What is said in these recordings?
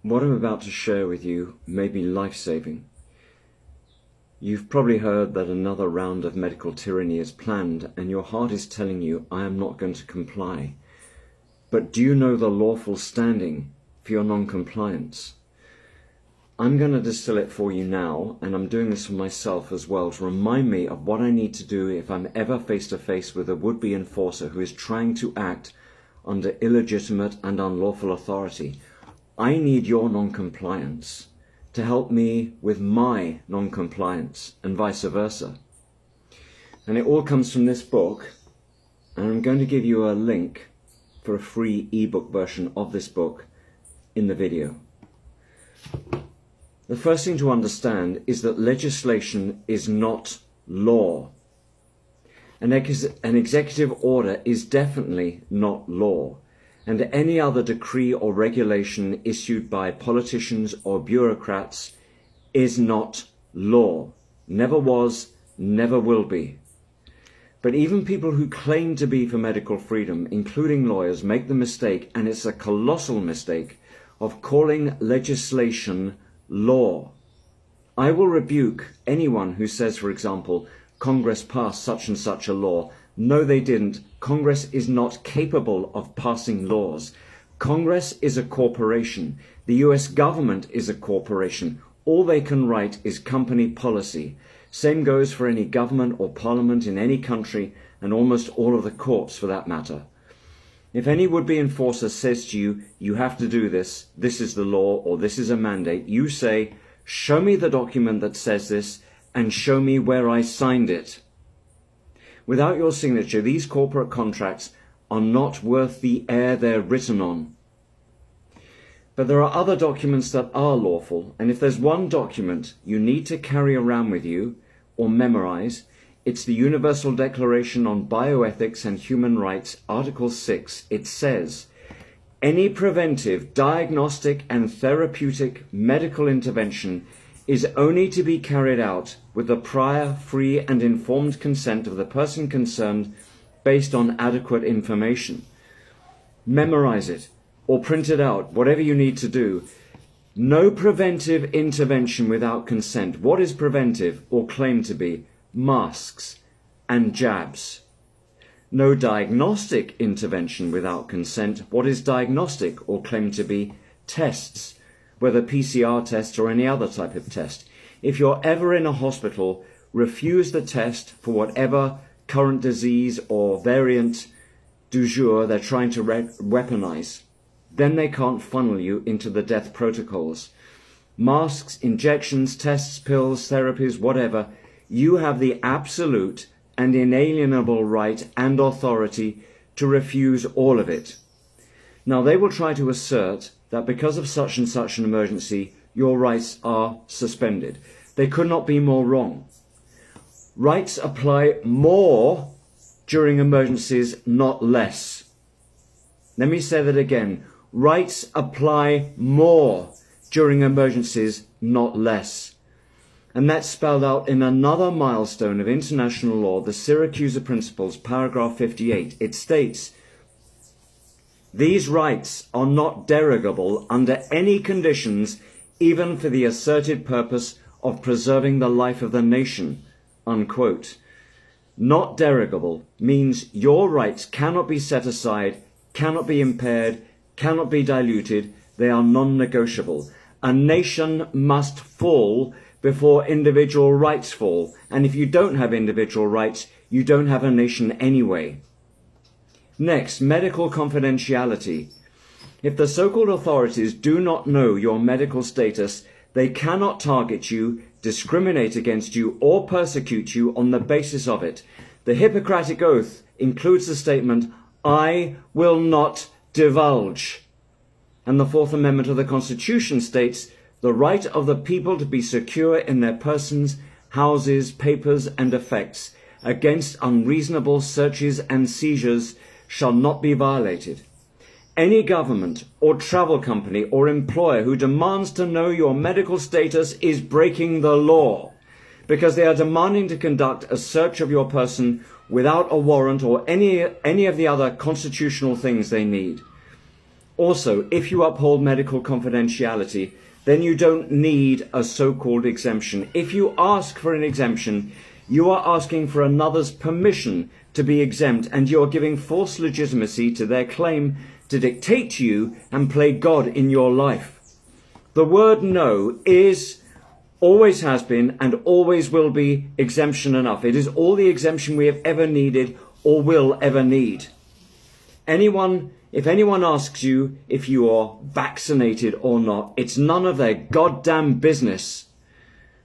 What I'm about to share with you may be life-saving. You've probably heard that another round of medical tyranny is planned, and your heart is telling you, I am not going to comply. But do you know the lawful standing for your non-compliance? I'm going to distill it for you now, and I'm doing this for myself as well, to remind me of what I need to do if I'm ever face to face with a would-be enforcer who is trying to act under illegitimate and unlawful authority. I need your non-compliance to help me with my non-compliance, and vice versa. And it all comes from this book, and I'm going to give you a link for a free ebook version of this book in the video. The first thing to understand is that legislation is not law. An executive order is definitely not law, and any other decree or regulation issued by politicians or bureaucrats is not law. Never was, never will be. But even people who claim to be for medical freedom, including lawyers, make the mistake, and it's a colossal mistake, of calling legislation law. I will rebuke anyone who says, for example, Congress passed such and such a law. No, they didn't. Congress is not capable of passing laws. Congress is a corporation. The US government is a corporation. All they can write is company policy. Same goes for any government or parliament in any country, and almost all of the courts for that matter. If any would-be enforcer says to you, you have to do this, this is the law, or this is a mandate, you say, show me the document that says this, and show me where I signed it. Without your signature, these corporate contracts are not worth the air they're written on. But there are other documents that are lawful, and if there's one document you need to carry around with you or memorize, it's the Universal Declaration on Bioethics and Human Rights, Article 6. It says, any preventive, diagnostic and therapeutic medical intervention is only to be carried out with the prior, free and informed consent of the person concerned based on adequate information. Memorize it or print it out, whatever you need to do. No preventive intervention without consent. What is preventive or claimed to be? Masks and jabs. No diagnostic intervention without consent. What is diagnostic or claimed to be? Tests, whether PCR tests or any other type of test. If you're ever in a hospital, refuse the test for whatever current disease or variant du jour they're trying to weaponize. Then they can't funnel you into the death protocols. Masks, injections, tests, pills, therapies, whatever, you have the absolute and inalienable right and authority to refuse all of it. Now, they will try to assert that because of such and such an emergency, your rights are suspended. They could not be more wrong. Rights apply more during emergencies, not less. Let me say that again. Rights apply more during emergencies, not less. And that's spelled out in another milestone of international law, the Syracuse Principles, paragraph 58. It states, these rights are not derogable under any conditions, even for the asserted purpose of preserving the life of the nation, unquote. Not derogable means your rights cannot be set aside, cannot be impaired, cannot be diluted. They are non-negotiable. A nation must fall before individual rights fall. And if you don't have individual rights, you don't have a nation anyway. Next, medical confidentiality. If the so-called authorities do not know your medical status, they cannot target you, discriminate against you, or persecute you on the basis of it. The Hippocratic Oath includes the statement, I will not divulge. And the Fourth Amendment of the Constitution states, the right of the people to be secure in their persons, houses, papers, and effects against unreasonable searches and seizures shall not be violated. Any government or travel company or employer who demands to know your medical status is breaking the law, because they are demanding to conduct a search of your person without a warrant or any of the other constitutional things they need. Also, if you uphold medical confidentiality, then you don't need a so-called exemption. If you ask for an exemption, you are asking for another's permission to be exempt, and you are giving false legitimacy to their claim to dictate to you and play God in your life. The word no is, always has been, and always will be exemption enough. It is all the exemption we have ever needed or will ever need. If anyone asks you if you are vaccinated or not, it's none of their goddamn business.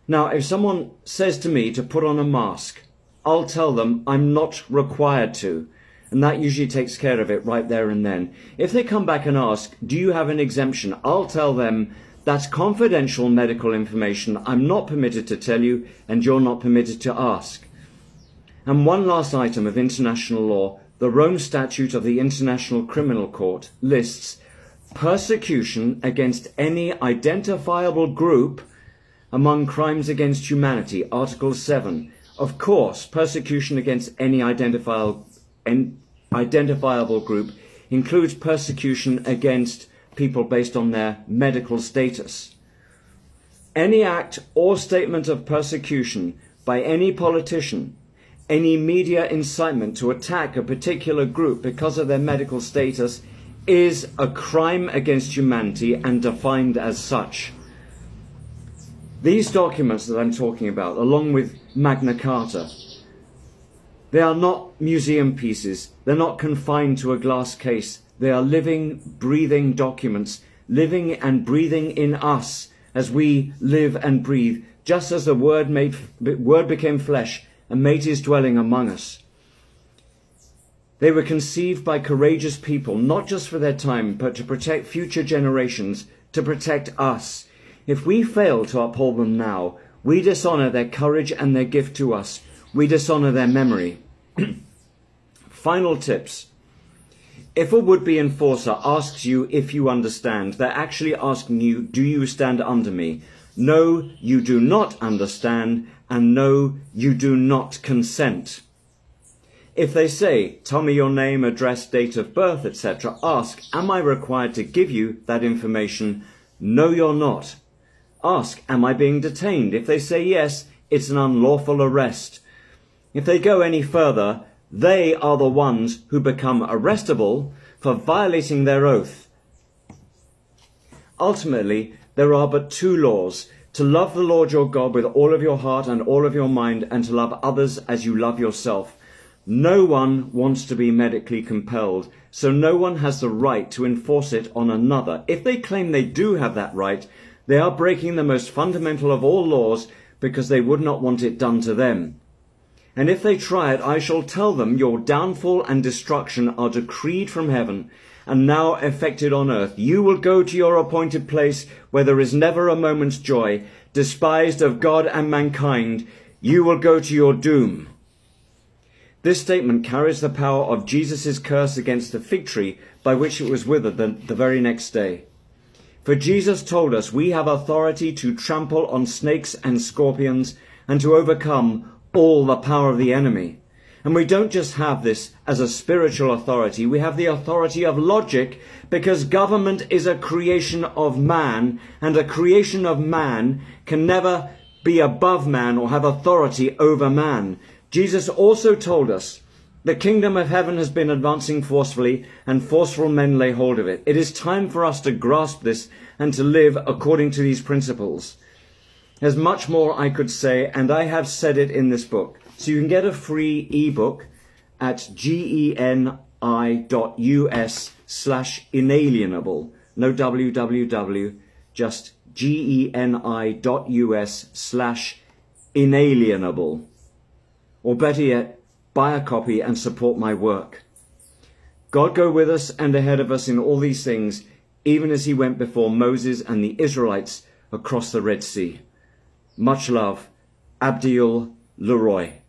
Now, if someone says to me to put on a mask, I'll tell them I'm not required to. And that usually takes care of it right there and then. If they come back and ask, do you have an exemption? I'll tell them that's confidential medical information. I'm not permitted to tell you, and you're not permitted to ask. And one last item of international law. The Rome Statute of the International Criminal Court lists persecution against any identifiable group among crimes against humanity, Article 7. Of course, persecution against any identifiable group includes persecution against people based on their medical status. Any act or statement of persecution by any politician, any media incitement to attack a particular group because of their medical status is a crime against humanity and defined as such. These documents that I'm talking about, along with Magna Carta, they are not museum pieces. They're not confined to a glass case. They are living, breathing documents, living and breathing in us as we live and breathe, just as the Word became flesh and made his dwelling among us. They were conceived by courageous people, not just for their time, but to protect future generations, to protect us. If we fail to uphold them now, we dishonor their courage and their gift to us. We dishonor their memory. Final tips. If a would-be enforcer asks you if you understand, they're actually asking you, do you stand under me? No, you do not understand, and no, you do not consent. If they say, tell me your name, address, date of birth, etc., ask, am I required to give you that information? No, you're not. Ask, am I being detained? If they say yes, it's an unlawful arrest. If they go any further, they are the ones who become arrestable for violating their oath. Ultimately, there are but two laws: to love the Lord your God with all of your heart and all of your mind, and to love others as you love yourself. No one wants to be medically compelled, so no one has the right to enforce it on another. If they claim they do have that right, they are breaking the most fundamental of all laws because they would not want it done to them. And if they try it, I shall tell them your downfall and destruction are decreed from heaven and now effected on earth. You will go to your appointed place where there is never a moment's joy. Despised of God and mankind, you will go to your doom. This statement carries the power of Jesus' curse against the fig tree by which it was withered the very next day. For Jesus told us we have authority to trample on snakes and scorpions and to overcome all the power of the enemy. And we don't just have this as a spiritual authority, we have the authority of logic, because government is a creation of man, and a creation of man can never be above man or have authority over man. Jesus also told us the kingdom of heaven has been advancing forcefully, and forceful men lay hold of it. It is time for us to grasp this and to live according to these principles. There's much more I could say, and I have said it in this book. So you can get a free ebook at geni.us/inalienable. No www, just geni.us/inalienable. Or better yet, buy a copy and support my work. God go with us and ahead of us in all these things, even as he went before Moses and the Israelites across the Red Sea. Much love, Abdiel Leroy.